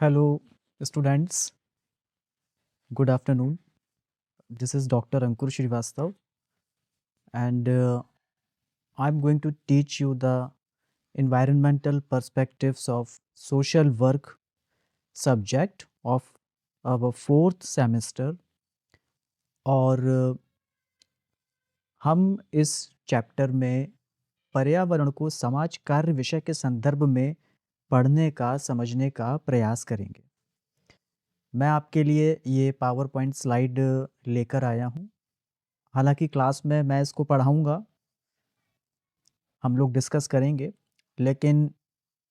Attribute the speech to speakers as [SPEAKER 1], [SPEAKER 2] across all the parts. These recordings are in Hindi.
[SPEAKER 1] Hello, students. Good afternoon. This is Dr. Ankur Srivastav, and I'm going to teach you the environmental perspectives of social work subject of our fourth semester. और हम इस चैप्टर में पर्यावरण को समाज कार्य विषय के संदर्भ में पढ़ने का समझने का प्रयास करेंगे। मैं आपके लिए ये पावर पॉइंट स्लाइड लेकर आया हूँ। हालांकि क्लास में मैं इसको पढ़ाऊँगा, हम लोग डिस्कस करेंगे, लेकिन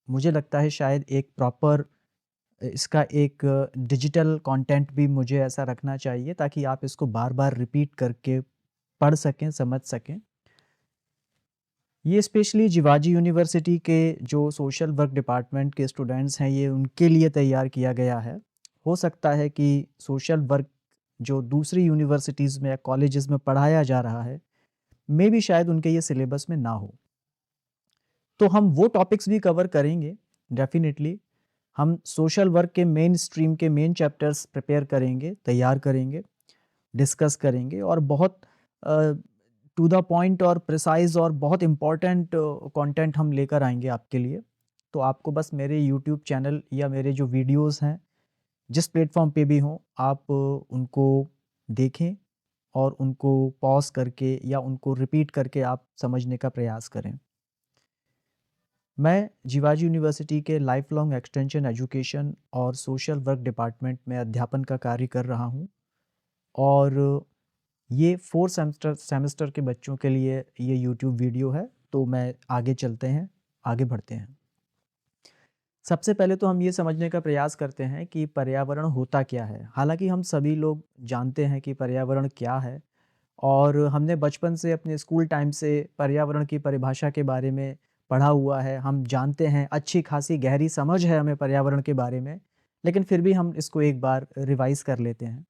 [SPEAKER 1] मुझे लगता है शायद एक प्रॉपर इसका एक डिजिटल कंटेंट भी मुझे ऐसा रखना चाहिए ताकि आप इसको बार-बार रिपीट करके पढ़ सकें, समझ सकें। ये स्पेशली जिवाजी यूनिवर्सिटी के जो सोशल वर्क डिपार्टमेंट के स्टूडेंट्स हैं, ये उनके लिए तैयार किया गया है। हो सकता है कि सोशल वर्क जो दूसरी यूनिवर्सिटीज़ में या कॉलेजेस में पढ़ाया जा रहा है, मे बी शायद उनके ये सिलेबस में ना हो। तो हम वो टॉपिक्स भी कवर करेंगे डेफ़िनेटली। हम सोशल वर्क के मेन स्ट्रीम के मेन चैप्टर्स प्रिपेयर करेंगे, तैयार करेंगे, डिस्कस करेंगे और बहुत टू द पॉइंट और प्रिसाइज़ और बहुत इम्पोर्टेंट कंटेंट हम लेकर आएँगे आपके लिए। तो आपको बस मेरे यूट्यूब चैनल या मेरे जो वीडियोज़ हैं, जिस प्लेटफ़ॉर्म पे भी हों, आप उनको देखें और उनको पॉज़ करके या उनको रिपीट करके आप समझने का प्रयास करें। मैं जिवाजी यूनिवर्सिटी के लाइफ लॉन्ग एक्सटेंशन एजुकेशन और सोशल वर्क डिपार्टमेंट में अध्यापन का कार्य कर रहा हूँ और ये 4 सेमेस्टर के बच्चों के लिए ये यूट्यूब वीडियो है। तो मैं आगे चलते हैं, आगे बढ़ते हैं। सबसे पहले तो हम ये समझने का प्रयास करते हैं कि पर्यावरण होता क्या है। हालांकि हम सभी लोग जानते हैं कि पर्यावरण क्या है और हमने बचपन से अपने स्कूल टाइम से पर्यावरण की परिभाषा के बारे में पढ़ा हुआ है। हम जानते हैं, अच्छी खासी गहरी समझ है हमें पर्यावरण के बारे में, लेकिन फिर भी हम इसको एक बार रिवाइज़ कर लेते हैं।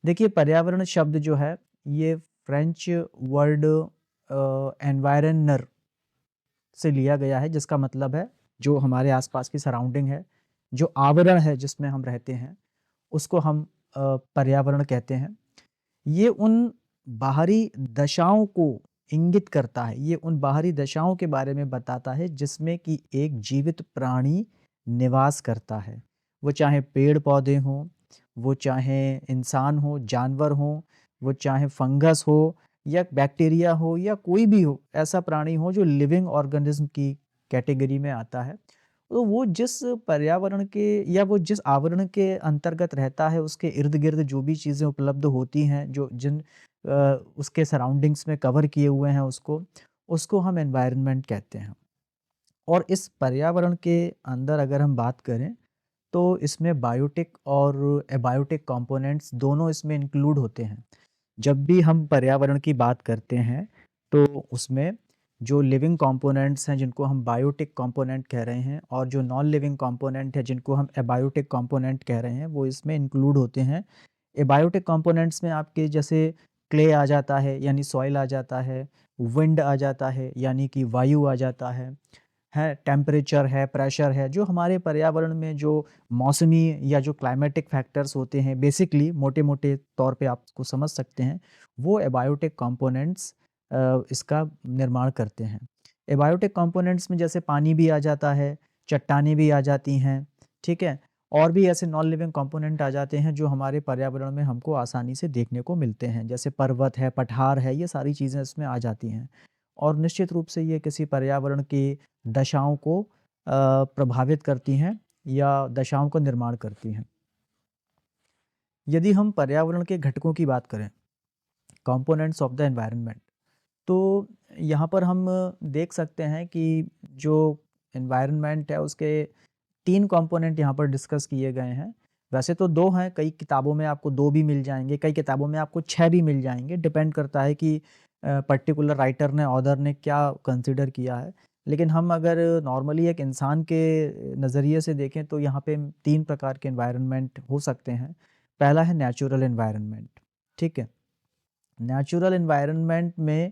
[SPEAKER 1] देखिए, पर्यावरण शब्द जो है, ये फ्रेंच वर्ड एनवायरनर से लिया गया है, जिसका मतलब है जो हमारे आसपास की सराउंडिंग है, जो आवरण है जिसमें हम रहते हैं, उसको हम पर्यावरण कहते हैं। ये उन बाहरी दशाओं को इंगित करता है, ये उन बाहरी दशाओं के बारे में बताता है जिसमें कि एक जीवित प्राणी निवास करता है। वो चाहे पेड़-पौधे हों, वो चाहे इंसान हो, जानवर हों, वो चाहे फंगस हो या बैक्टीरिया हो या कोई भी हो, ऐसा प्राणी हो जो लिविंग ऑर्गेनिज़्म की कैटेगरी में आता है। तो वो जिस पर्यावरण के या वो जिस आवरण के अंतर्गत रहता है, उसके इर्द-गिर्द जो भी चीज़ें उपलब्ध होती हैं, जो जिन उसके सराउंडिंग्स में कवर किए हुए हैं उसको हम एनवायरनमेंट कहते हैं। और इस पर्यावरण के अंदर अगर हम बात करें, तो इसमें बायोटिक और एबायोटिक कंपोनेंट्स दोनों इसमें इंक्लूड होते हैं। जब भी हम पर्यावरण की बात करते हैं, तो उसमें जो लिविंग कंपोनेंट्स हैं जिनको हम बायोटिक कंपोनेंट कह रहे हैं और जो नॉन लिविंग कंपोनेंट है जिनको हम एबायोटिक कंपोनेंट कह रहे हैं, वो इसमें इंक्लूड होते हैं। एबायोटिक कंपोनेंट्स में आपके जैसे क्ले आ जाता है यानी सॉइल आ जाता है, विंड आ जाता है यानी कि वायु आ जाता है, टेम्परेचर है, प्रेशर है, जो हमारे पर्यावरण में जो मौसमी या जो क्लाइमेटिक फैक्टर्स होते हैं, बेसिकली मोटे-मोटे तौर पे आप उसको समझ सकते हैं, वो एबायोटिक कंपोनेंट्स इसका निर्माण करते हैं। एबायोटिक कंपोनेंट्स में जैसे पानी भी आ जाता है, चट्टानें भी आ जाती हैं, ठीक है? और भी ऐसे नॉन लिविंग कंपोनेंट आ जाते हैं जो हमारे पर्यावरण में हमको आसानी से देखने को मिलते हैं, जैसे पर्वत है, पठार है, ये सारी चीज़ें इसमें आ जाती हैं। और निश्चित रूप से ये किसी पर्यावरण की दशाओं को प्रभावित करती हैं या दशाओं का निर्माण करती हैं। यदि हम पर्यावरण के घटकों की बात करें, कंपोनेंट्स ऑफ द एनवायरनमेंट, तो यहाँ पर हम देख सकते हैं कि जो एनवायरनमेंट है उसके 3 कंपोनेंट यहाँ पर डिस्कस किए गए हैं। वैसे तो 2 हैं, कई किताबों में आपको 2 भी मिल जाएँगे, कई किताबों में आपको 6 भी मिल जाएँगे, डिपेंड करता है कि पर्टिकुलर राइटर ने, ऑथर ने क्या कंसीडर किया है। लेकिन हम अगर नॉर्मली एक इंसान के नज़रिए से देखें तो यहाँ पे 3 प्रकार के एनवायरनमेंट हो सकते हैं। पहला है नेचुरल एनवायरनमेंट, ठीक है? नेचुरल एनवायरनमेंट में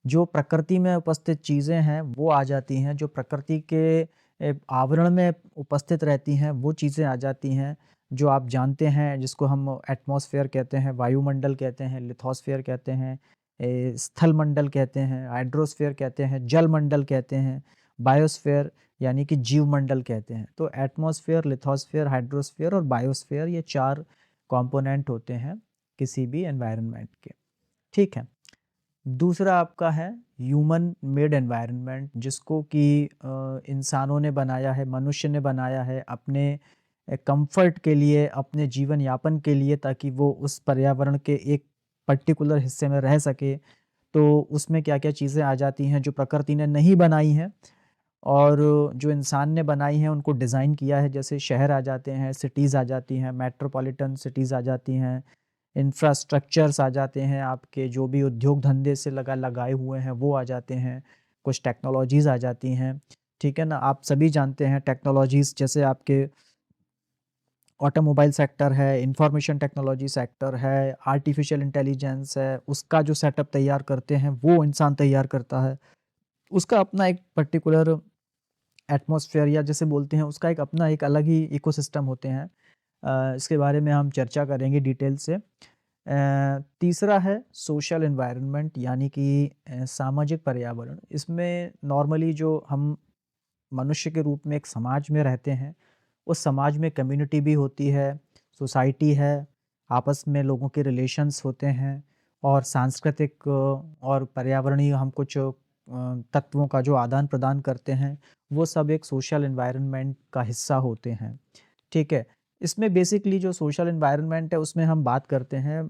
[SPEAKER 1] जो प्रकृति में उपस्थित चीज़ें हैं, वो आ जाती हैं, जो प्रकृति के आवरण में उपस्थित रहती हैं, वो चीज़ें आ जाती हैं जो आप जानते हैं, जिसको हम एटमॉस्फेयर कहते हैं, वायुमंडल कहते हैं, लिथोस्फेयर कहते हैं, स्थल मंडल कहते हैं, हाइड्रोस्फेयर कहते हैं, जल मंडल कहते हैं, बायोस्फेयर यानी कि जीव मंडल कहते हैं। तो एटमॉस्फेयर, लिथोस्फेयर, हाइड्रोस्फेयर और बायोस्फेयर, ये 4 कंपोनेंट होते हैं किसी भी एनवायरनमेंट के। ठीक है। दूसरा आपका है ह्यूमन मेड एनवायरनमेंट, जिसको कि इंसानों ने बनाया है, मनुष्य ने बनाया है अपने कंफर्ट के लिए, अपने जीवन यापन के लिए, ताकि वो उस पर्यावरण के एक पर्टिकुलर हिस्से में रह सके। तो उसमें क्या-क्या चीज़ें आ जाती हैं जो प्रकृति ने नहीं बनाई हैं और जो इंसान ने बनाई हैं, उनको डिज़ाइन किया है। जैसे शहर आ जाते हैं, सिटीज़ आ जाती हैं, मेट्रोपॉलिटन सिटीज़ आ जाती हैं, इंफ्रास्ट्रक्चर्स आ जाते हैं, आपके जो भी उद्योग धंधे से लगाए हुए हैं वो आ जाते हैं, कुछ टेक्नोलॉजीज़ आ जाती हैं, ठीक है ना? आप सभी जानते हैं टेक्नोलॉजीज़, जैसे आपके ऑटोमोबाइल सेक्टर है, इंफॉर्मेशन टेक्नोलॉजी सेक्टर है, आर्टिफ़िशियल इंटेलिजेंस है, उसका जो सेटअप तैयार करते हैं वो इंसान तैयार करता है। उसका अपना एक पर्टिकुलर एटमॉस्फेयर या जिसे बोलते हैं, उसका एक अपना एक अलग ही इकोसिस्टम होते हैं। इसके बारे में हम चर्चा करेंगे डिटेल से। तीसरा है सोशल एनवायरनमेंट, यानी कि सामाजिक पर्यावरण। इसमें नॉर्मली जो हम मनुष्य के रूप में एक समाज में रहते हैं, उस समाज में कम्युनिटी भी होती है, सोसाइटी है, आपस में लोगों के रिलेशंस होते हैं और सांस्कृतिक और पर्यावरणीय हम कुछ तत्वों का जो आदान-प्रदान करते हैं, वो सब एक सोशल एनवायरनमेंट का हिस्सा होते हैं। ठीक है? इसमें बेसिकली जो सोशल एनवायरनमेंट है, उसमें हम बात करते हैं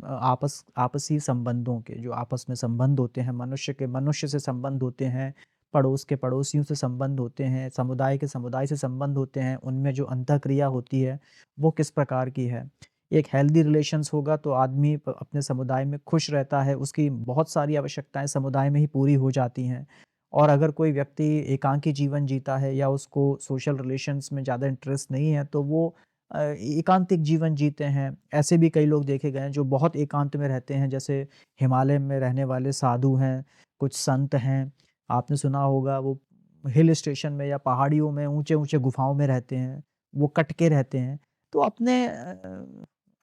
[SPEAKER 1] आपसी संबंधों के, जो आपस में संबंध होते हैं, मनुष्य के मनुष्य से संबंध होते हैं, पड़ोस के पड़ोसियों से संबंध होते हैं, समुदाय के समुदाय से संबंध होते हैं, उनमें जो अंतःक्रिया होती है, वो किस प्रकार की है। एक हेल्दी रिलेशंस होगा तो आदमी अपने समुदाय में खुश रहता है, उसकी बहुत सारी आवश्यकताएँ समुदाय में ही पूरी हो जाती हैं। और अगर कोई व्यक्ति एकांकी जीवन जीता है या उसको सोशल रिलेशंस में ज़्यादा इंटरेस्ट नहीं है, तो वो एकांतिक जीवन जीते हैं। ऐसे भी कई लोग देखे गए हैं जो बहुत एकांत में रहते हैं, जैसे हिमालय में रहने वाले साधु हैं, कुछ संत हैं। आपने सुना होगा वो हिल स्टेशन में या पहाड़ियों में ऊँचे-ऊँचे गुफाओं में रहते हैं, वो कट के रहते हैं। तो अपने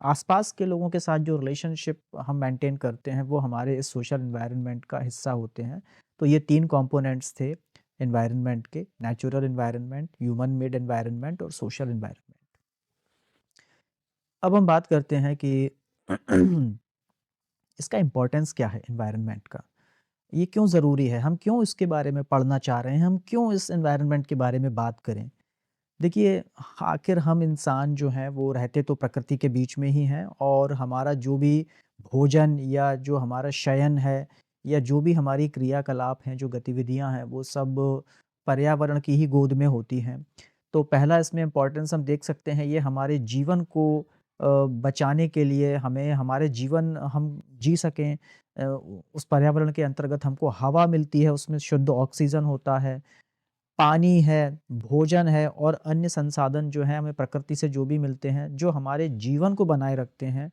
[SPEAKER 1] आस-पास के लोगों के साथ जो रिलेशनशिप हम मेंटेन करते हैं, वो हमारे इस सोशल एनवायरनमेंट का हिस्सा होते हैं। तो ये 3 कंपोनेंट्स थे एनवायरनमेंट के, natural environment, human made environment और सोशल एनवायरनमेंट। अब हम बात करते हैं कि इसका इम्पोर्टेंस क्या है एनवायरनमेंट का? ये क्यों ज़रूरी है? हम क्यों इसके बारे में पढ़ना चाह रहे हैं? हम क्यों इस एनवायरनमेंट के बारे में बात करें? देखिए, आखिर हम इंसान जो हैं वो रहते तो प्रकृति के बीच में ही हैं और हमारा जो भी भोजन या जो हमारा शयन है या जो भी हमारी क्रियाकलाप हैं, जो गतिविधियाँ हैं, वो सब पर्यावरण की ही गोद में होती हैं। तो पहला इसमें इम्पोर्टेंस हम देख सकते हैं, ये हमारे जीवन को बचाने के लिए, हमें हमारे जीवन हम जी सकें, उस पर्यावरण के अंतर्गत हमको हवा मिलती है, उसमें शुद्ध ऑक्सीजन होता है, पानी है, भोजन है और अन्य संसाधन जो हैं हमें प्रकृति से जो भी मिलते हैं, जो हमारे जीवन को बनाए रखते हैं,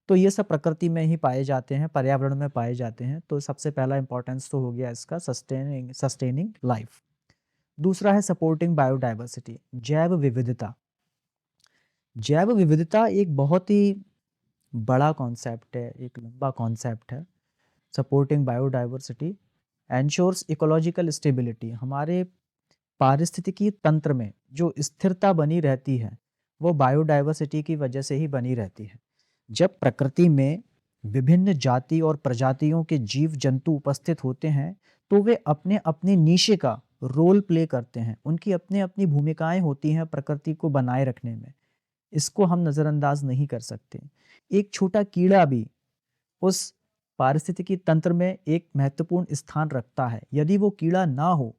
[SPEAKER 1] तो ये सब प्रकृति में ही पाए जाते हैं, पर्यावरण में पाए जाते हैं। तो सबसे पहला इम्पोर्टेंस तो हो गया इसका सस्टेनिंग सस्टेनिंग लाइफ। दूसरा है सपोर्टिंग बायोडायवर्सिटी, जैव विविधता। जैव विविधता एक बहुत ही बड़ा कॉन्सेप्ट है, एक लंबा कॉन्सेप्ट है। सपोर्टिंग बायोडायवर्सिटी एन्श्योर्स इकोलॉजिकल स्टेबिलिटी, हमारे पारिस्थितिकी तंत्र में जो स्थिरता बनी रहती है, वो बायोडायवर्सिटी की वजह से ही बनी रहती है। जब प्रकृति में विभिन्न जाति और प्रजातियों के जीव जंतु उपस्थित होते हैं, तो वे अपने अपने नीशे का रोल प्ले करते हैं। उनकी अपनी अपनी भूमिकाएं होती हैं प्रकृति को बनाए रखने में। इसको हम नज़रअंदाज नहीं कर सकते। एक छोटा कीड़ा भी उस पारिस्थितिकी तंत्र में एक महत्वपूर्ण स्थान रखता है। यदि वो कीड़ा ना हो,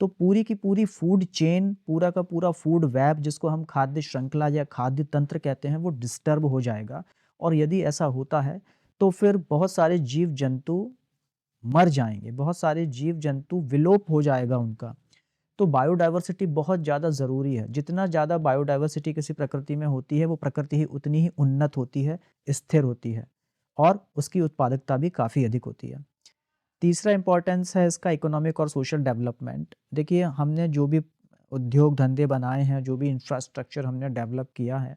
[SPEAKER 1] तो पूरी की पूरी फूड चेन, पूरा का पूरा फूड वेब, जिसको हम खाद्य श्रृंखला या खाद्य तंत्र कहते हैं, वो डिस्टर्ब हो जाएगा। और यदि ऐसा होता है, तो फिर बहुत सारे जीव-जंतु मर जाएँगे, बहुत सारे जीव-जंतु विलोप हो जाएगा उनका। तो बायोडायवर्सिटी बहुत ज़्यादा ज़रूरी है। जितना ज़्यादा बायोडायवर्सिटी किसी प्रकृति में होती है, वो प्रकृति ही उतनी ही उन्नत होती है, स्थिर होती है और उसकी उत्पादकता भी काफ़ी अधिक होती है। तीसरा इम्पोर्टेंस है इसका इकोनॉमिक और सोशल डेवलपमेंट। देखिए, हमने जो भी उद्योग धंधे बनाए हैं, जो भी इंफ्रास्ट्रक्चर हमने डेवलप किया है,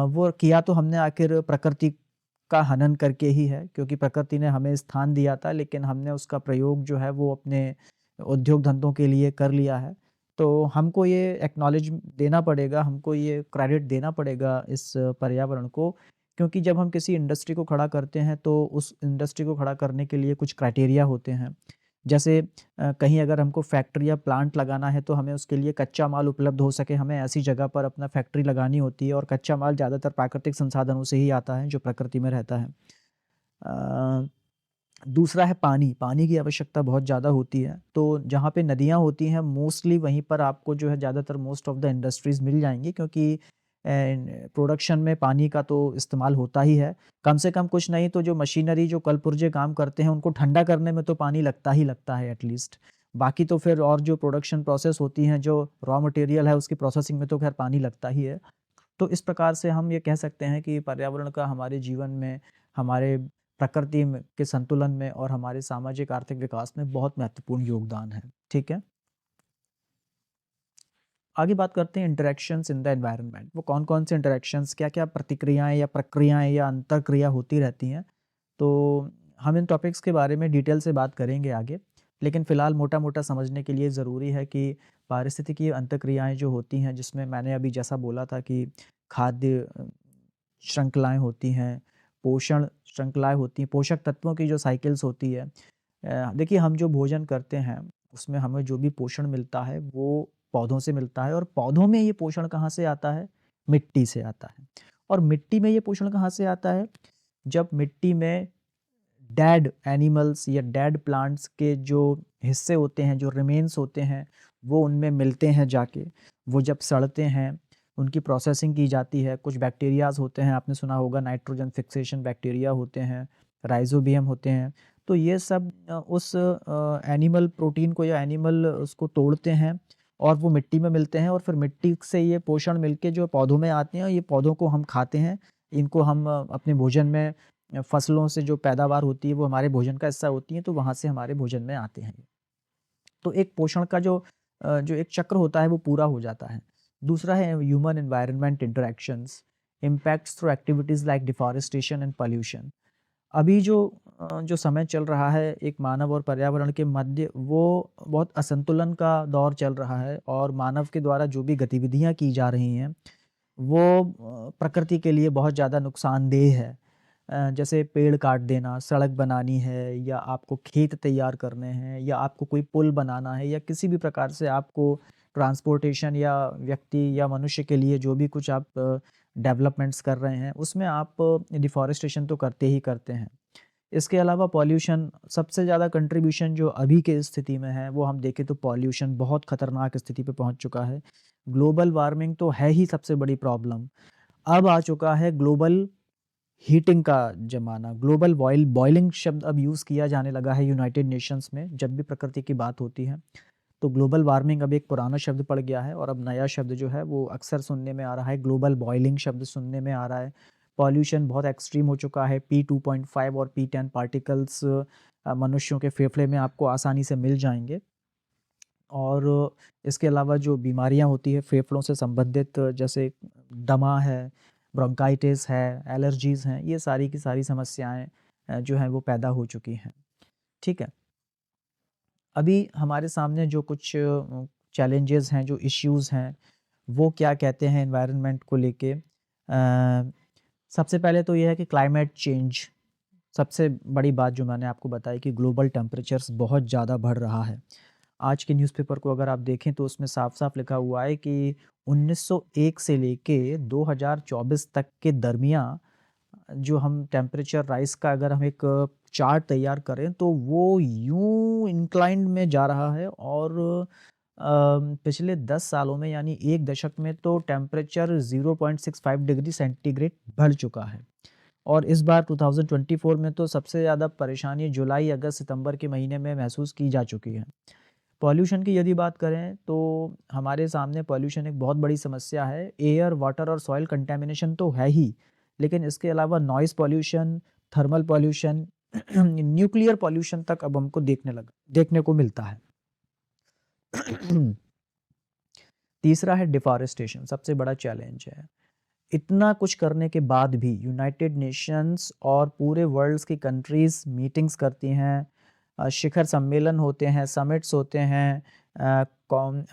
[SPEAKER 1] वो किया तो हमने आखिर प्रकृति का हनन करके ही है, क्योंकि प्रकृति ने हमें स्थान दिया था, लेकिन हमने उसका प्रयोग जो है वो अपने उद्योग धंधों के लिए कर लिया है। तो हमको ये एक्नॉलेज देना पड़ेगा, हमको ये क्रेडिट देना पड़ेगा इस पर्यावरण को, क्योंकि जब हम किसी इंडस्ट्री को खड़ा करते हैं तो उस इंडस्ट्री को खड़ा करने के लिए कुछ क्राइटेरिया होते हैं। जैसे कहीं अगर हमको फैक्ट्री या प्लांट लगाना है तो हमें उसके लिए कच्चा माल उपलब्ध हो सके, हमें ऐसी जगह पर अपना फैक्ट्री लगानी होती है, और कच्चा माल ज़्यादातर प्राकृतिक संसाधनों से ही आता है, जो प्रकृति में रहता है। अ, दूसरा है पानी, पानी की आवश्यकता बहुत ज़्यादा होती है, तो जहाँ पे नदियाँ होती हैं मोस्टली वहीं पर आपको जो है ज़्यादातर मोस्ट ऑफ द इंडस्ट्रीज़ मिल जाएँगी, क्योंकि प्रोडक्शन में पानी का तो इस्तेमाल होता ही है। कम से कम कुछ नहीं तो जो मशीनरी, जो कल-पुर्जे काम करते हैं, उनको ठंडा करने में तो पानी लगता ही लगता है एट लीस्ट। बाकी तो फिर और जो प्रोडक्शन प्रोसेस होती हैं, जो रॉ मटेरियल है उसकी प्रोसेसिंग में तो ख़ैर पानी लगता ही है। तो इस प्रकार से हम ये कह सकते हैं कि पर्यावरण का हमारे जीवन में, हमारे प्रकृति में के संतुलन में और हमारे सामाजिक आर्थिक विकास में बहुत महत्वपूर्ण योगदान है। ठीक है? आगे बात करते हैं इंटरैक्शंस इन द एनवायरनमेंट। वो कौन-कौन से इंटरैक्शंस, क्या-क्या प्रतिक्रियाएँ या प्रक्रियाएँ या अंतरक्रिया होती रहती हैं। तो हम इन टॉपिक्स के बारे में डिटेल से बात करेंगे आगे। लेकिन फ़िलहाल मोटा-मोटा समझने के लिए ज़रूरी है कि पारिस्थितिकी अंतःक्रियाएँ जो होती हैं, जिसमें मैंने अभी जैसा बोला था कि खाद्य श्रृंखलाएँ होती हैं, पोषण श्रृंखलाएँ होती हैं, पोषक तत्वों की जो साइकिल्स होती है। देखिए हम जो भोजन करते हैं, उसमें हमें जो भी पोषण मिलता है वो पौधों से मिलता है, और पौधों में ये पोषण कहाँ से आता है? मिट्टी से आता है। और मिट्टी में ये पोषण कहाँ से आता है? जब मिट्टी में डेड एनिमल्स या डेड प्लांट्स के जो हिस्से होते हैं, जो रिमेन्स होते हैं, वो उनमें मिलते हैं जाके। वो जब सड़ते हैं, उनकी प्रोसेसिंग की जाती है। कुछ बैक्टीरियाज़ होते हैं, आपने सुना होगा नाइट्रोजन फिक्सेशन बैक्टीरिया होते हैं, राइज़ोबियम होते हैं। तो ये सब उस एनिमल प्रोटीन को या एनिमल उसको तोड़ते हैं और वो मिट्टी में मिलते हैं, और फिर मिट्टी से ये पोषण मिलके जो पौधों में आते हैं, ये पौधों को हम खाते हैं। इनको हम अपने भोजन में, फसलों से जो पैदावार होती है वो हमारे भोजन का हिस्सा होती है, तो वहाँ से हमारे भोजन में आते हैं। तो एक पोषण का जो एक चक्र होता है वो पूरा हो जाता है। दूसरा है human environment interactions, impacts through activities like deforestation and pollution. अभी जो समय चल रहा है एक मानव और पर्यावरण के मध्य, वो बहुत असंतुलन का दौर चल रहा है, और मानव के द्वारा जो भी गतिविधियाँ की जा रही हैं, वो प्रकृति के लिए बहुत ज़्यादा नुकसानदेह है। जैसे पेड़ काट देना, सड़क बनानी है, या आपको खेत तैयार करने हैं, या आपको कोई पुल बनाना है, या किसी भी प्रकार से आपको ट्रांसपोर्टेशन या व्यक्ति या मनुष्य के लिए जो भी कुछ आप डेवलपमेंट्स कर रहे हैं, उसमें आप डिफ़ॉरेस्टेशन तो करते ही करते हैं। इसके अलावा पॉल्यूशन, सबसे ज़्यादा कंट्रीब्यूशन जो अभी के स्थिति में है, वो हम देखें तो पॉल्यूशन बहुत खतरनाक स्थिति पे पहुँच चुका है। ग्लोबल वार्मिंग तो है ही सबसे बड़ी प्रॉब्लम। अब आ चुका है ग्लोबल हीटिंग का ज़माना। ग्लोबल बॉयलिंग शब्द अब यूज़ किया जाने लगा है यूनाइटेड नेशंस में, जब भी प्रकृति की बात होती है। तो ग्लोबल वार्मिंग अब एक पुराना शब्द पड़ गया है, और अब नया शब्द जो है वो अक्सर सुनने में आ रहा है, ग्लोबल बॉयलिंग शब्द सुनने में आ रहा है। पॉल्यूशन बहुत एक्सट्रीम हो चुका है, P2.5 और P10 पार्टिकल्स मनुष्यों के फेफड़े में आपको आसानी से मिल जाएँगे। और इसके अलावा जो बीमारियाँ होती हैं फेफड़ों से संबंधित, जैसे दमा है, ब्रोंकाइटिस है, एलर्जीज़ हैं, ये सारी की सारी समस्याएँ जो हैं वो पैदा हो चुकी हैं। ठीक है? अभी हमारे सामने जो कुछ चैलेंजेज़ हैं, जो इश्यूज़ हैं, वो क्या कहते हैं एनवायरनमेंट को लेके? सबसे पहले तो ये है कि क्लाइमेट चेंज, सबसे बड़ी बात जो मैंने आपको बताई कि ग्लोबल टेम्परेचर्स बहुत ज़्यादा बढ़ रहा है। आज के न्यूज़पेपर को अगर आप देखें तो उसमें साफ-साफ लिखा हुआ है कि 1901 से लेके 2024 तक के दरमियाँ जो हम टेम्परेचर राइज़ का अगर हम एक चार्ट तैयार करें तो वो यूँ इंक्लाइंड में जा रहा है, और पिछले 10 सालों में यानी 1 दशक में तो टेम्परेचर 0.65 डिग्री सेंटीग्रेड बढ़ चुका है। और इस बार 2024 में तो सबसे ज़्यादा परेशानी जुलाई, अगस्त, सितंबर के महीने में महसूस की जा चुकी है। पॉल्यूशन की यदि बात करें तो हमारे सामने पॉल्यूशन एक बहुत बड़ी समस्या है। एयर, वाटर और सॉइल कंटैमिनेशन तो है ही, लेकिन इसके अलावा noise pollution, thermal pollution, nuclear pollution तक अब हमको देखने को मिलता है। तीसरा है डिफॉरेस्टेशन, सबसे बड़ा चैलेंज है। इतना कुछ करने के बाद भी यूनाइटेड नेशंस और पूरे वर्ल्ड्स की कंट्रीज़ मीटिंग्स करती हैं, शिखर सम्मेलन होते हैं, समिट्स होते हैं,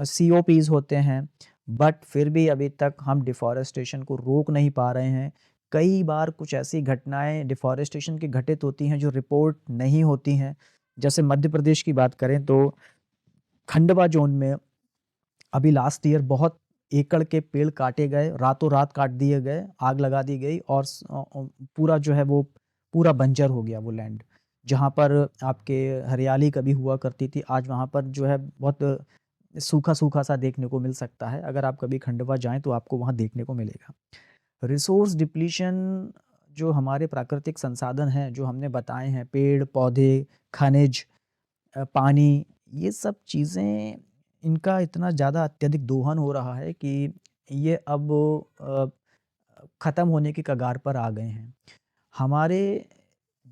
[SPEAKER 1] सीओपीज़ होते हैं, बट फिर भी अभी तक हम डिफॉरेस्टेशन को रोक नहीं पा रहे हैं। कई बार कुछ ऐसी घटनाएँ डिफॉरेस्टेशन की घटित होती हैं जो रिपोर्ट नहीं होती हैं। जैसे मध्य प्रदेश की बात करें तो खंडवा ज़ोन में अभी लास्ट ईयर बहुत एकड़ के पेड़ काटे गए, रातों रात काट दिए गए, आग लगा दी गई और पूरा जो है वो पूरा बंजर हो गया वो लैंड। जहाँ पर आपके हरियाली कभी हुआ करती थी, आज वहाँ पर जो है बहुत सूखा-सूखा सा देखने को मिल सकता है। अगर आप कभी खंडवा जाएँ तो आपको वहाँ देखने को मिलेगा। रिसोर्स डिप्लीशन, जो हमारे प्राकृतिक संसाधन हैं, जो हमने बताए हैं, पेड़, पौधे, खनिज, पानी, ये सब चीज़ें, इनका इतना ज़्यादा अत्यधिक दोहन हो रहा है कि ये अब ख़त्म होने की कगार पर आ गए हैं। हमारे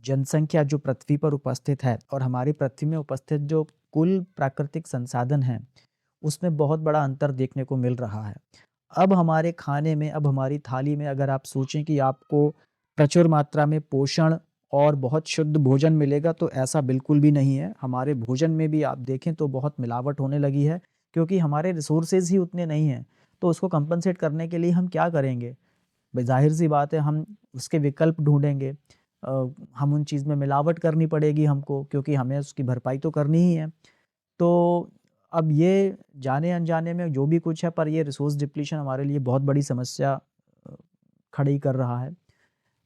[SPEAKER 1] जनसंख्या जो पृथ्वी पर उपस्थित है और हमारी पृथ्वी में उपस्थित जो कुल प्राकृतिक संसाधन हैं, उसमें बहुत बड़ा अंतर देखने को मिल रहा है। अब हमारे खाने में, अब हमारी थाली में अगर आप सोचें कि आपको प्रचुर मात्रा में पोषण और बहुत शुद्ध भोजन मिलेगा, तो ऐसा बिल्कुल भी नहीं है। हमारे भोजन में भी आप देखें तो बहुत मिलावट होने लगी है, क्योंकि हमारे रिसोर्सेज़ ही उतने नहीं हैं। तो उसको कंपनसेट करने के लिए हम क्या करेंगे? भई ज़ाहिर-सी बात है, हम उसके विकल्प ढूँढेंगे। हम उन चीज़ में मिलावट करनी पड़ेगी हमको, क्योंकि हमें उसकी भरपाई तो करनी ही है। तो अब ये जाने-अनजाने में जो भी कुछ है, पर ये रिसोर्स डिप्लीशन हमारे लिए बहुत बड़ी समस्या खड़ी कर रहा है।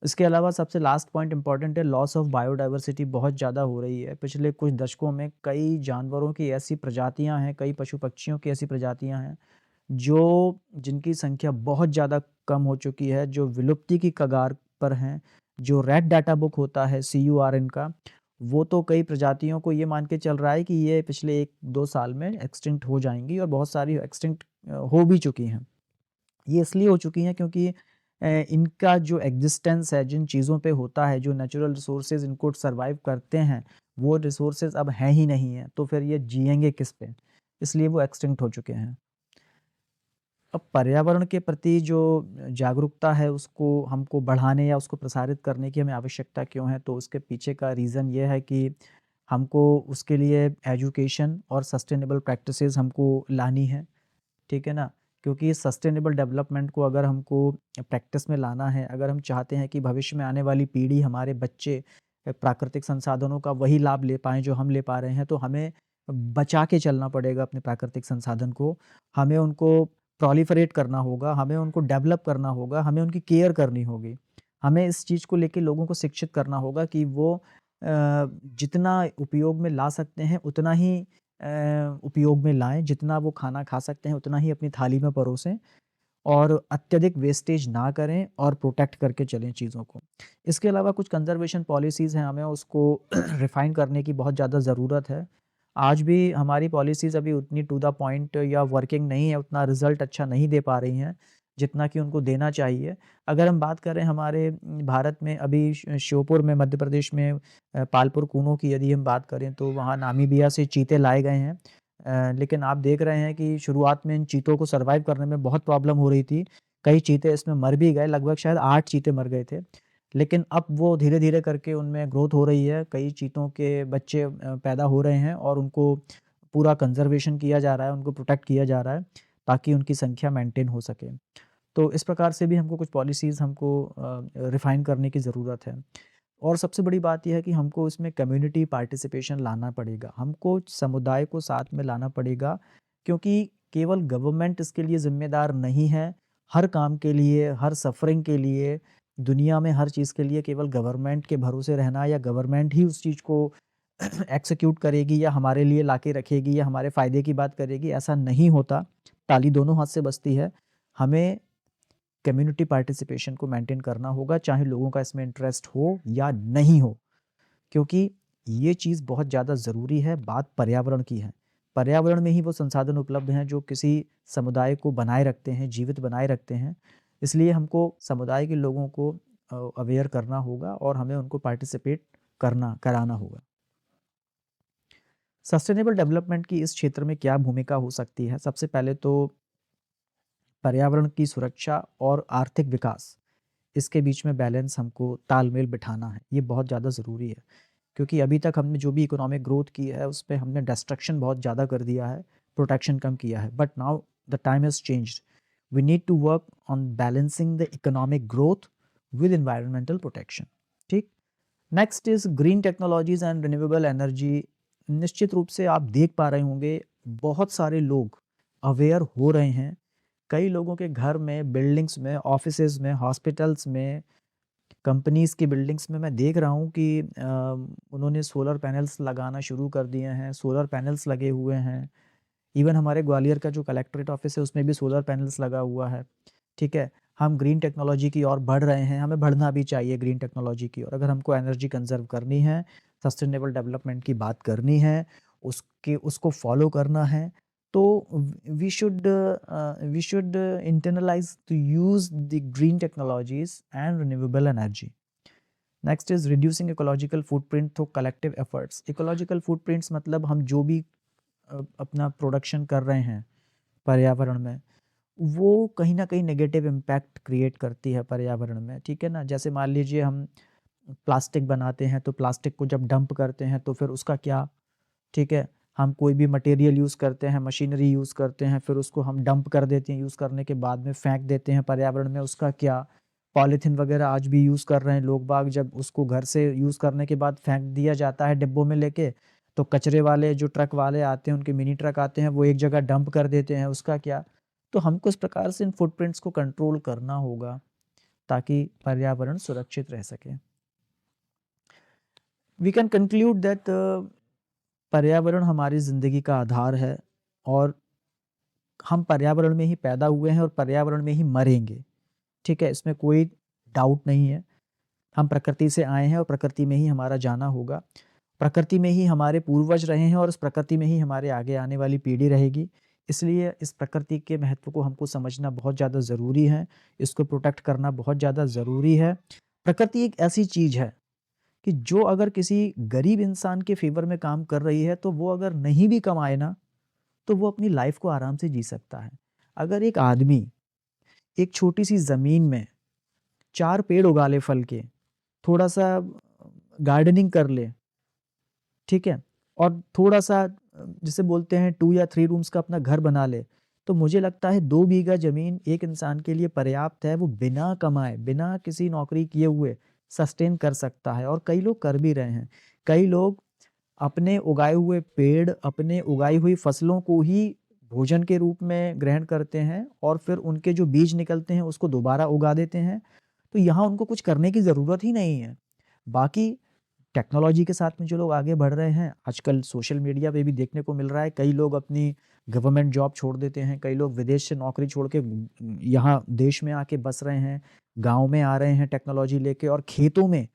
[SPEAKER 1] इसके अलावा सबसे लास्ट पॉइंट इम्पोर्टेंट है, लॉस ऑफ बायोडायवर्सिटी बहुत ज़्यादा हो रही है। पिछले कुछ दशकों में कई जानवरों की ऐसी प्रजातियाँ हैं, कई पशु-पक्षियों की ऐसी प्रजातियाँ हैं, जिनकी संख्या बहुत ज़्यादा कम हो चुकी है, जो विलुप्ति की कगार पर हैं। जो रेड डाटा बुक होता है CURN का, वो तो कई प्रजातियों को ये मान के चल रहा है कि ये पिछले 1-2 साल में एक्सटिंक्ट हो जाएँगी, और बहुत सारी एक्सटिंक्ट हो भी चुकी हैं। ये इसलिए हो चुकी हैं क्योंकि इनका जो एग्ज़िस्टेंस है, जिन चीज़ों पे होता है, जो नेचुरल रिसोर्सेज़ इनको सर्वाइव करते हैं, वो रिसोर्सेज़ अब हैं ही नहीं हैं, तो फिर ये जिएँगे किस पे? इसलिए वो एक्सटिंक्ट हो चुके हैं। अब पर्यावरण के प्रति जो जागरूकता है, उसको हमको बढ़ाने या उसको प्रसारित करने की हमें आवश्यकता क्यों है? तो उसके पीछे का रीज़न ये है कि हमको उसके लिए एजुकेशन और सस्टेनेबल प्रैक्टिसेज़ हमको लानी है, ठीक है ना? क्योंकि सस्टेनेबल डेवलपमेंट को अगर हमको प्रैक्टिस में लाना है, अगर हम चाहते हैं कि भविष्य में आने वाली पीढ़ी, हमारे बच्चे प्राकृतिक संसाधनों का वही लाभ ले पाएँ जो हम ले पा रहे हैं, तो हमें बचा के चलना पड़ेगा अपने प्राकृतिक संसाधन को। हमें उनको प्रोलिफरेट करना होगा, हमें उनको डेवलप करना होगा, हमें उनकी केयर करनी होगी। हमें इस चीज़ को लेके लोगों को शिक्षित करना होगा कि वो जितना उपयोग में ला सकते हैं, उतना ही उपयोग में लाएँ, जितना वो खाना खा सकते हैं, उतना ही अपनी थाली में परोसें, और अत्यधिक वेस्टेज ना करें और प्रोटेक्ट करके चलें चीज़ों को। इसके अलावा कुछ कंज़र्वेशन पॉलिसीज़ हैं, हमें उसको रिफ़ाइन करने की बहुत ज़्यादा ज़रूरत है। आज भी हमारी पॉलिसीज़ अभी उतनी टू द पॉइंट या वर्किंग नहीं है, उतना रिज़ल्ट अच्छा नहीं दे पा रही हैं, जितना कि उनको देना चाहिए। अगर हम बात करें हमारे भारत में, अभी श्योपुर में, मध्य प्रदेश में पालपुर कूनों की यदि हम बात करें, तो वहाँ नामीबिया से चीते लाए गए हैं। लेकिन आप देख रहे हैं कि शुरुआत में इन चीतों को सर्वाइव करने में बहुत प्रॉब्लम हो रही थी। कई चीते इसमें मर भी गए, लगभग शायद 8 चीते मर गए थे। लेकिन अब वो धीरे-धीरे करके उनमें ग्रोथ हो रही है, कई चीतों के बच्चे पैदा हो रहे हैं, और उनको पूरा कंज़र्वेशन किया जा रहा है, उनको प्रोटेक्ट किया जा रहा है, ताकि उनकी संख्या मेंटेन हो सके। तो इस प्रकार से भी हमको कुछ पॉलिसीज़ हमको रिफ़ाइन करने की ज़रूरत है। और सबसे बड़ी बात ये है कि हमको इसमें कम्युनिटी पार्टिसिपेशन लाना पड़ेगा। हमको समुदाय को साथ में लाना पड़ेगा, क्योंकि केवल गवर्नमेंट इसके लिए ज़िम्मेदार नहीं है। हर काम के लिए, हर सफ़रिंग के लिए, दुनिया में हर चीज़ के लिए केवल गवर्नमेंट के भरोसे रहना, या गवर्नमेंट ही उस चीज़ को एक्ज़ीक्यूट करेगी या हमारे लिए लाके रखेगी या हमारे फ़ायदे की बात करेगी, ऐसा नहीं होता। ताली दोनों हाथ से बजती है। हमें कम्युनिटी पार्टिसिपेशन को मेंटेन करना होगा, चाहे लोगों का इसमें इंटरेस्ट हो या नहीं हो, क्योंकि ये चीज़ बहुत ज़्यादा ज़रूरी है। बात पर्यावरण की है। पर्यावरण में ही वो संसाधन उपलब्ध हैं जो किसी समुदाय को बनाए रखते हैं, जीवित बनाए रखते हैं। इसलिए हमको समुदाय के लोगों को अवेयर करना होगा, और हमें उनको पार्टिसिपेट कराना होगा। सस्टेनेबल डेवलपमेंट की इस क्षेत्र में क्या भूमिका हो सकती है? सबसे पहले तो पर्यावरण की सुरक्षा और आर्थिक विकास, इसके बीच में बैलेंस हमको तालमेल बिठाना है। ये बहुत ज़्यादा ज़रूरी है, क्योंकि अभी तक हमने जो भी इकोनॉमिक ग्रोथ की है उस पे हमने डिस्ट्रक्शन बहुत ज़्यादा कर दिया है, प्रोटेक्शन कम किया है। But now the time has changed, we need to work on balancing the economic growth with environmental protection. ठीक। Next is green technologies and renewable energy. निश्चित रूप से आप देख पा रहे होंगे बहुत सारे लोग अवेयर हो रहे हैं। कई लोगों के घर में, बिल्डिंग्स में, ऑफिसेज में, हॉस्पिटल्स में, कंपनीज की बिल्डिंग्स में मैं देख रहा हूँ कि उन्होंने सोलर पैनल्स लगाना शुरू कर दिए हैं। सोलर पैनल्स लगे हुए हैं। इवन हमारे ग्वालियर का जो कलेक्ट्रेट ऑफिस है उसमें भी सोलर पैनल्स लगा हुआ है। ठीक है। हम ग्रीन टेक्नोलॉजी की ओर बढ़ रहे हैं, हमें बढ़ना भी चाहिए ग्रीन टेक्नोलॉजी की ओर। अगर हमको एनर्जी कंजर्व करनी है, सस्टेनेबल डेवलपमेंट की बात करनी है, उसको फॉलो करना है, तो we should internalise to use the green technologies and renewable energy. Next is reducing ecological footprint through collective efforts. Ecological footprints मतलब हम जो भी अपना प्रोडक्शन कर रहे हैं पर्यावरण में, वो कहीं ना कहीं नेगेटिव इम्पैक्ट क्रिएट करती है पर्यावरण में। ठीक है ना। जैसे मान लीजिए हम प्लास्टिक बनाते हैं, तो प्लास्टिक को जब डंप करते हैं तो फिर उसका क्या। ठीक है। हम कोई भी मटेरियल यूज़ करते हैं, मशीनरी यूज़ करते हैं, फिर उसको हम डंप कर देते हैं, यूज़ करने के बाद में फेंक देते हैं पर्यावरण में, उसका क्या। पॉलीथीन वगैरह आज भी यूज़ कर रहे हैं लोग बाग, जब उसको घर से यूज़ करने के बाद फेंक दिया जाता है डिब्बों में लेके, तो कचरे वाले जो ट्रक वाले आते हैं, उनके मिनी ट्रक आते हैं, वो एक जगह डंप कर देते हैं, उसका क्या। तो हमको इस प्रकार से इन फुटप्रिंट्स को कंट्रोल करना होगा ताकि पर्यावरण सुरक्षित रह सके। वी कैन कंक्लूड दैट पर्यावरण हमारी ज़िंदगी का आधार है और हम पर्यावरण में ही पैदा हुए हैं और पर्यावरण में ही मरेंगे। ठीक है। इसमें कोई डाउट नहीं है। हम प्रकृति से आए हैं और प्रकृति में ही हमारा जाना होगा। प्रकृति में ही हमारे पूर्वज रहे हैं और इस प्रकृति में ही हमारे आगे आने वाली पीढ़ी रहेगी। इसलिए इस प्रकृति के महत्व को हमको समझना बहुत ज़्यादा ज़रूरी है। इसको प्रोटेक्ट करना बहुत ज़्यादा ज़रूरी है। प्रकृति एक ऐसी चीज़ है कि जो अगर किसी गरीब इंसान के फ़ेवर में काम कर रही है, तो वो अगर नहीं भी कमाए ना, तो वो अपनी लाइफ़ को आराम से जी सकता है। अगर एक आदमी एक छोटी-सी ज़मीन में 4 पेड़ उगा ले फल के, थोड़ा-सा गार्डनिंग कर ले, ठीक है? और थोड़ा-सा जिसे बोलते हैं 2 या 3 रूम्स का अपना घर बना ले, तो मुझे लगता है 2 बीघा ज़मीन एक इंसान के लिए पर्याप्त है। वो बिना कमाए, बिना किसी नौकरी किए हुए सस्टेन कर सकता है और कई लोग कर भी रहे हैं। कई लोग अपने उगाए हुए पेड़, अपने उगाई हुई फसलों को ही भोजन के रूप में ग्रहण करते हैं और फिर उनके जो बीज निकलते हैं उसको दोबारा उगा देते हैं। तो यहाँ उनको कुछ करने की ज़रूरत ही नहीं है। बाकी टेक्नोलॉजी के साथ में जो लोग आगे बढ़ रहे हैं, आजकल सोशल मीडिया पे भी देखने को मिल रहा है, कई लोग अपनी गवर्नमेंट जॉब छोड़ देते हैं, कई लोग विदेश से नौकरी छोड़ के यहाँ देश में आके बस रहे हैं, गाँव में आ रहे हैं टेक्नोलॉजी लेके और खेतों में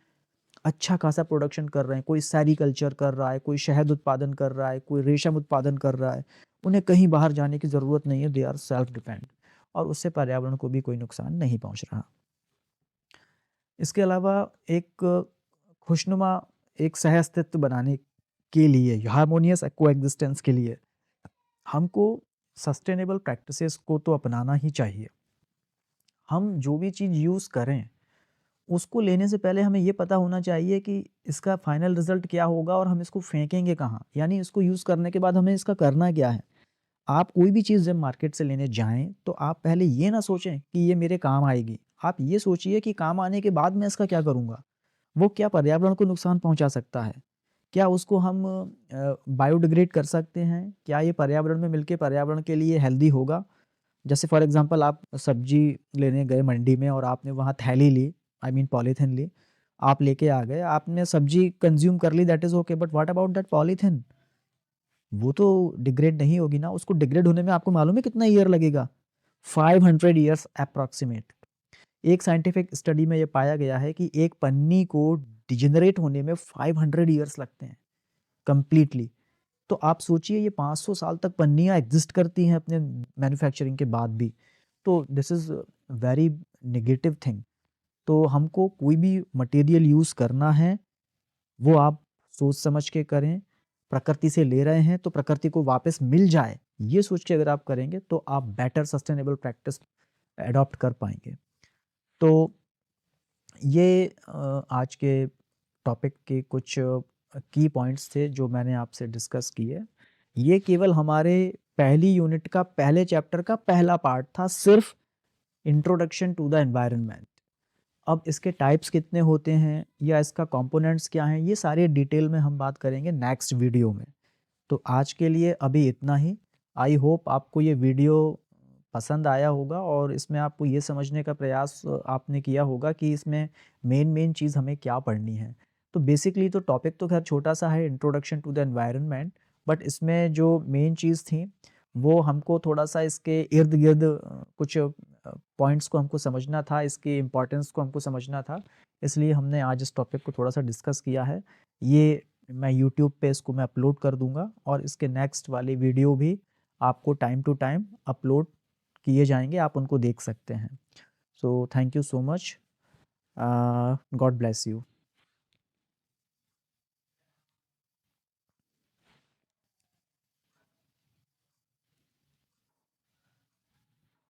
[SPEAKER 1] अच्छा खासा प्रोडक्शन कर रहे हैं। कोई सेरीकल्चर कर रहा है, कोई शहद उत्पादन कर रहा है, कोई रेशम उत्पादन कर रहा है। उन्हें कहीं बाहर जाने की ज़रूरत नहीं है, दे आर सेल्फ डिपेंड और उससे पर्यावरण को भी कोई नुकसान नहीं पहुँच रहा। इसके अलावा एक खुशनुमा एक सह-अस्तित्व बनाने के लिए, हार्मोनियस कोएग्जिस्टेंस के लिए हमको सस्टेनेबल प्रैक्टिसेस को तो अपनाना ही चाहिए। हम जो भी चीज़ यूज़ करें, उसको लेने से पहले हमें ये पता होना चाहिए कि इसका फाइनल रिज़ल्ट क्या होगा और हम इसको फेंकेंगे कहाँ? यानी इसको यूज़ करने के बाद हमें इसका करना क्या है? आप कोई भी चीज़ जब मार्केट से लेने जाएँ, तो आप पहले ये ना सोचें कि ये मेरे काम आएगी। आप ये सोचिए कि काम आने के बाद मैं इसका क्या करूँगा? वो क्या पर्यावरण को नुकसान पहुँचा सकता है? क्या उसको हम बायोडिग्रेड कर सकते हैं? क्या ये पर्यावरण में मिलके पर्यावरण के लिए हेल्दी होगा? जैसे फॉर एग्ज़ाम्पल आप सब्ज़ी लेने गए मंडी में और आपने वहाँ थैली ली, आई मीन पॉलीथिन ली, आप लेके आ गए, आपने सब्ज़ी कंज़्यूम कर ली, that is okay, but what about that polythene? वो तो डिग्रेड नहीं होगी ना, उसको डिग्रेड होने में आपको मालूम है कितना ईयर लगेगा? 500 ईयर्स एप्रॉक्सिमेट। एक साइंटिफिक स्टडी में ये पाया गया है कि एक पन्नी को डिजेनरेट होने में 500 ईयर्स लगते हैं कंप्लीटली। तो आप सोचिए ये 500 साल तक पन्नियाँ एग्ज़िस्ट करती हैं अपने मैन्युफैक्चरिंग के बाद भी। तो this is very negative thing. तो हमको कोई भी मटेरियल यूज़ करना है, वो आप सोच समझ के करें। प्रकृति से ले रहे हैं तो प्रकृति को वापस मिल जाए, ये सोच के अगर आप करेंगे तो आप बेटर सस्टेनेबल प्रैक्टिस अडॉप्ट कर पाएंगे। तो ये आज के टॉपिक के कुछ की पॉइंट्स थे जो मैंने आपसे डिस्कस किए। ये केवल हमारे पहली यूनिट का पहले चैप्टर का पहला पार्ट था, सिर्फ इंट्रोडक्शन टू द एनवायरनमेंट। अब इसके टाइप्स कितने होते हैं या इसका कंपोनेंट्स क्या हैं, ये सारे डिटेल में हम बात करेंगे नेक्स्ट वीडियो में। तो आज के लिए अभी इतना ही। आई होप आपको ये वीडियो पसंद आया होगा और इसमें आपको ये समझने का प्रयास आपने किया होगा कि इसमें मेन चीज़ हमें क्या पढ़नी है। तो बेसिकली तो टॉपिक तो खैर छोटा सा है, introduction to the environment, but इसमें जो मेन चीज़ थी वो हमको थोड़ा सा इसके इर्द गिर्द कुछ पॉइंट्स को हमको समझना था, इसकी इम्पोर्टेंस को हमको समझना था, इसलिए हमने आज इस टॉपिक को थोड़ा सा डिस्कस किया है। ये मैं यूट्यूब पे इसको मैं अपलोड कर दूंगा और इसके नेक्स्ट वाले वीडियो भी आपको टाइम टू टाइम अपलोड किए जाएंगे, आप उनको देख सकते हैं। So thank you so much, God bless you.